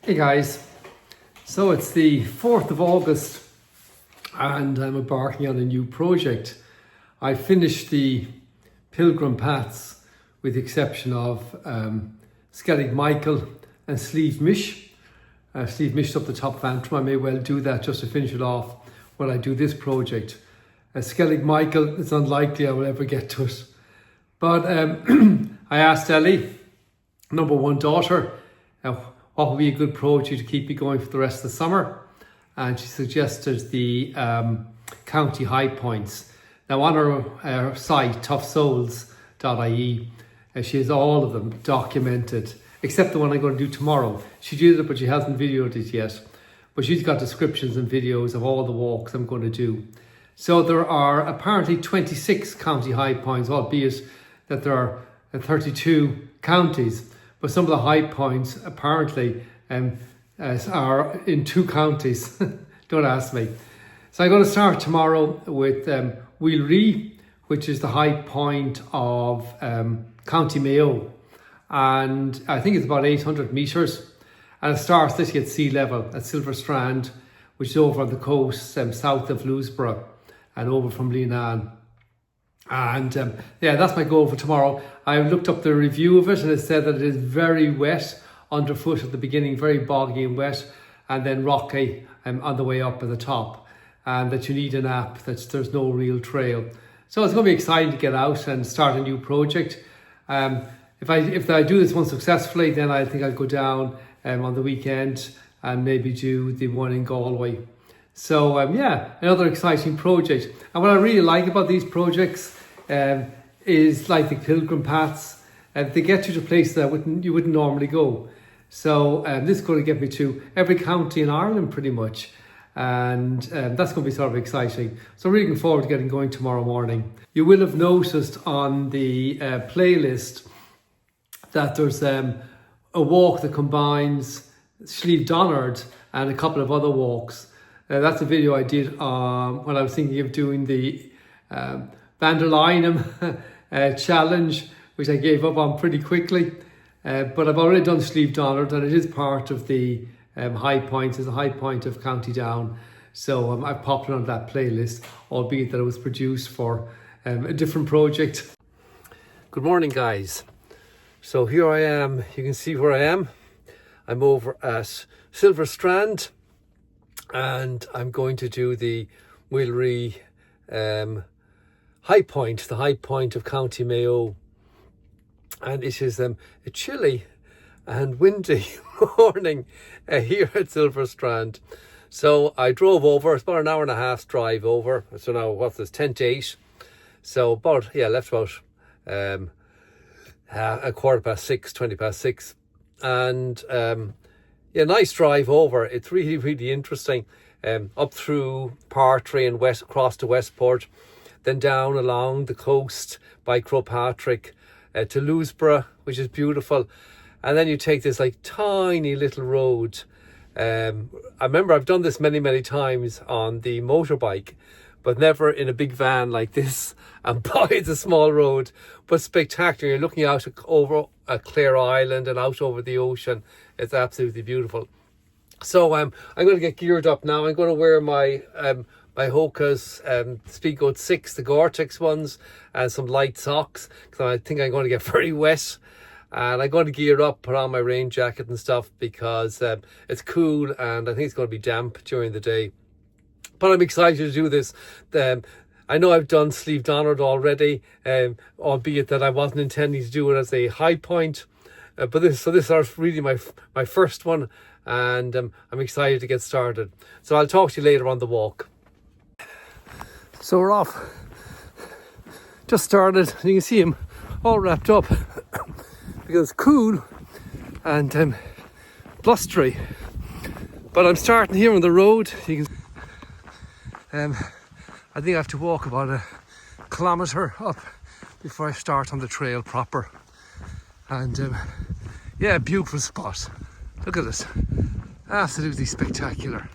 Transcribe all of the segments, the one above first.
Hey guys, so it's the 4th of August and I'm embarking on a new project. I finished the pilgrim paths with the exception of Skellig Michael and Sleeve Mish. Sleeve Mish up the top of Antrim. I may well do that just to finish it off when I do this project. Skellig Michael, it's unlikely I will ever get to it. But I asked Ellie, number one daughter, what would be a good project to keep me going for the rest of the summer? And she suggested the county high points. Now on her site, toughsouls.ie, she has all of them documented, except the one I'm going to do tomorrow. She did it, but she hasn't videoed it yet. But she's got descriptions and videos of all the walks I'm going to do. So there are apparently 26 county high points, albeit that there are 32 counties. But some of the high points apparently are in 2 counties. Don't ask me. So I'm going to start tomorrow with Mweelrea, which is the high point of County Mayo. And I think it's about 800 metres. And it starts this at sea level at Silver Strand, which is over on the coast south of Loughborough and over from Leenane. And yeah, that's my goal for tomorrow. I looked up the review of it and it said that it is very wet underfoot at the beginning, very boggy and wet, and then rocky on the way up at the top, and that you need an app, that there's no real trail. So it's going to be exciting to get out and start a new project. If I do this one successfully, then I think I'll go down on the weekend and maybe do the one in Galway. So yeah, another exciting project. And what I really like about these projects is like the pilgrim paths. They get you to places that you wouldn't normally go. So this is going to get me to every county in Ireland pretty much. And that's going to be sort of exciting. So really looking forward to getting going tomorrow morning. You will have noticed on the playlist that there's a walk that combines Slieve Donard and a couple of other walks. That's a video I did when I was thinking of doing the Vanderlynum challenge, which I gave up on pretty quickly. But I've already done Slieve Donard, and it is part of the high points. It's a high point of County Down. So I've popped it on that playlist, albeit that it was produced for a different project. Good morning, guys. So here I am. You can see where I am. I'm over at Silver Strand, and I'm going to do the Mweelrea high point, the high point of County Mayo. And it is a chilly and windy morning here at Silver Strand. So I drove over. It's about an hour and a half's drive over. So now what's this, 10 to 8. So left about a quarter past 6, 20 past 6. And yeah, nice drive over. It's really, really interesting. Up through Partry and west across to Westport, then down along the coast by Crowpatrick to Loughborough, which is beautiful. And then you take this like tiny little road. I remember I've done this many, many times on the motorbike, but never in a big van like this. And boy, it's a small road, but spectacular. You're looking out over Clare Island and out over the ocean. It's absolutely beautiful. So I'm going to get geared up now. I'm going to wear my my Hoka's Speedgoat 6, the Gore-Tex ones, and some light socks, because I think I'm going to get very wet. And I'm going to gear up, put on my rain jacket and stuff, because it's cool and I think it's going to be damp during the day. But I'm excited to do this. I know I've done Slieve Donard already, albeit that I wasn't intending to do it as a high point. But this is really my first one, and I'm excited to get started. So I'll talk to you later on the walk. So we're off. Just started. You can see him all wrapped up because it's cool and blustery. But I'm starting here on the road. You can. I think I have to walk about a kilometre up before I start on the trail proper. And yeah, beautiful spot. Look at this. Absolutely spectacular.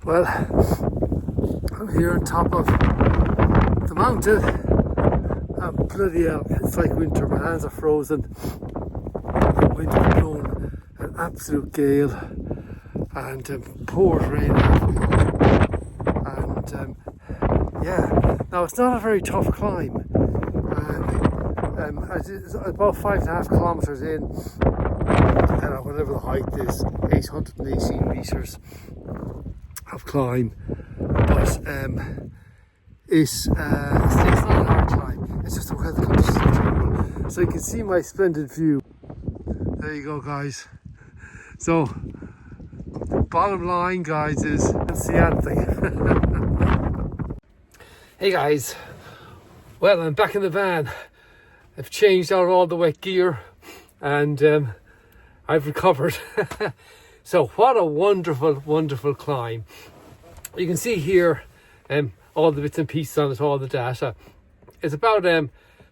Well, I'm here on top of the mountain, and bloody hell, it's like winter. My hands are frozen. The wind is blowing an absolute gale, and pours rain. And yeah, now it's not a very tough climb. It's about 5.5 kilometers in, and whatever the height is, 818 meters of climb. But it's not a hard climb. It's just the weather conditions are terrible. So you can see my splendid view. There you go, guys. So bottom line, guys, is let's see anything. Hey guys, well, I'm back in the van. I've changed out all the wet gear, and I've recovered. So what a wonderful, wonderful climb. You can see here all the bits and pieces on it, all the data. It's about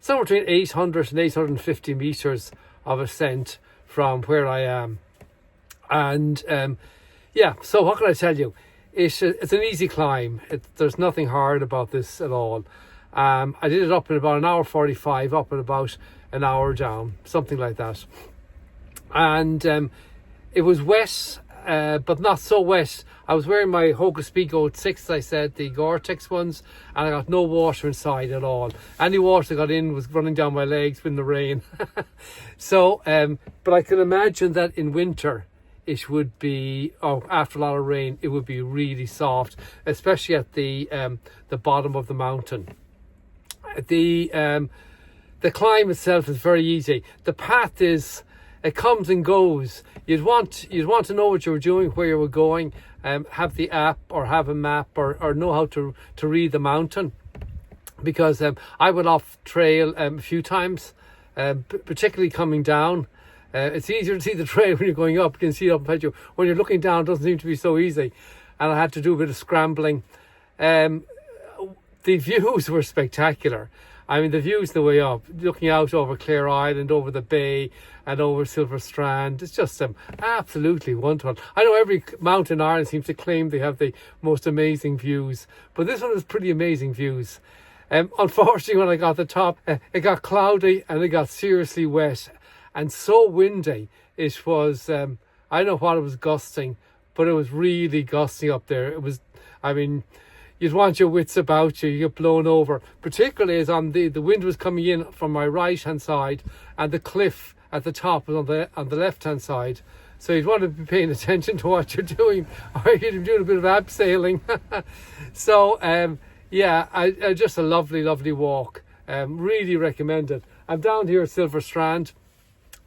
somewhere between 800 and 850 meters of ascent from where I am. And yeah, so what can I tell you? It's an easy climb. There's nothing hard about this at all. I did it up in about 1:45, up in about an hour down, something like that. And it was wet, but not so wet. I was wearing my Hocus Speedgoat 6, I said, the Gore-Tex ones, and I got no water inside at all. Any water I got in was running down my legs in the rain. So, but I can imagine that in winter, it would be, after a lot of rain, it would be really soft, especially at the bottom of the mountain. The climb itself is very easy. The path is, it comes and goes. You'd want to know what you were doing, where you were going, have the app or have a map, or know how to read the mountain. Because I went off trail a few times, particularly coming down. It's easier to see the trail when you're going up. You can see it up behind you. When you're looking down, it doesn't seem to be so easy. And I had to do a bit of scrambling. The views were spectacular. I mean, the views the way up, looking out over Clare Island, over the bay, and over Silver Strand. It's just absolutely wonderful. I know every mountain in Ireland seems to claim they have the most amazing views, but this one has pretty amazing views. Unfortunately, when I got to the top, it got cloudy and it got seriously wet and so windy. It was, I don't know what it was gusting, but it was really gusting up there. It was, I mean, you'd want your wits about you. You get blown over, particularly as the wind was coming in from my right hand side, and the cliff at the top was on the left hand side. So you'd want to be paying attention to what you're doing, or you'd be doing a bit of abseiling. So yeah, I just a lovely, lovely walk. Really recommend it. I'm down here at Silver Strand.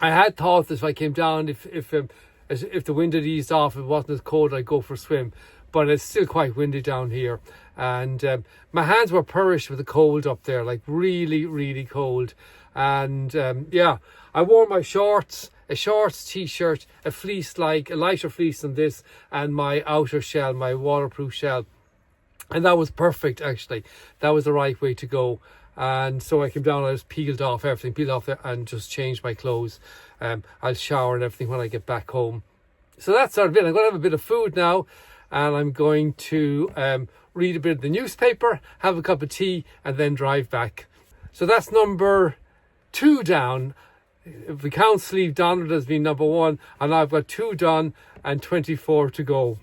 I had thought that if I came down, if the wind had eased off, it wasn't as cold, I'd go for a swim. But it's still quite windy down here. And my hands were perished with the cold up there, like really, really cold. And yeah, I wore my shorts, a shorts t-shirt, a fleece, like a lighter fleece than this, and my outer shell, my waterproof shell. And that was perfect, actually. That was the right way to go. And so I came down, I just peeled off there and just changed my clothes. I'll shower and everything when I get back home. So that's sort of it. I'm going to have a bit of food now, and I'm going to read a bit of the newspaper, have a cup of tea, and then drive back. So that's number 2 down. If we count Sleeve Donald as being number 1, and I've got 2 done and 24 to go.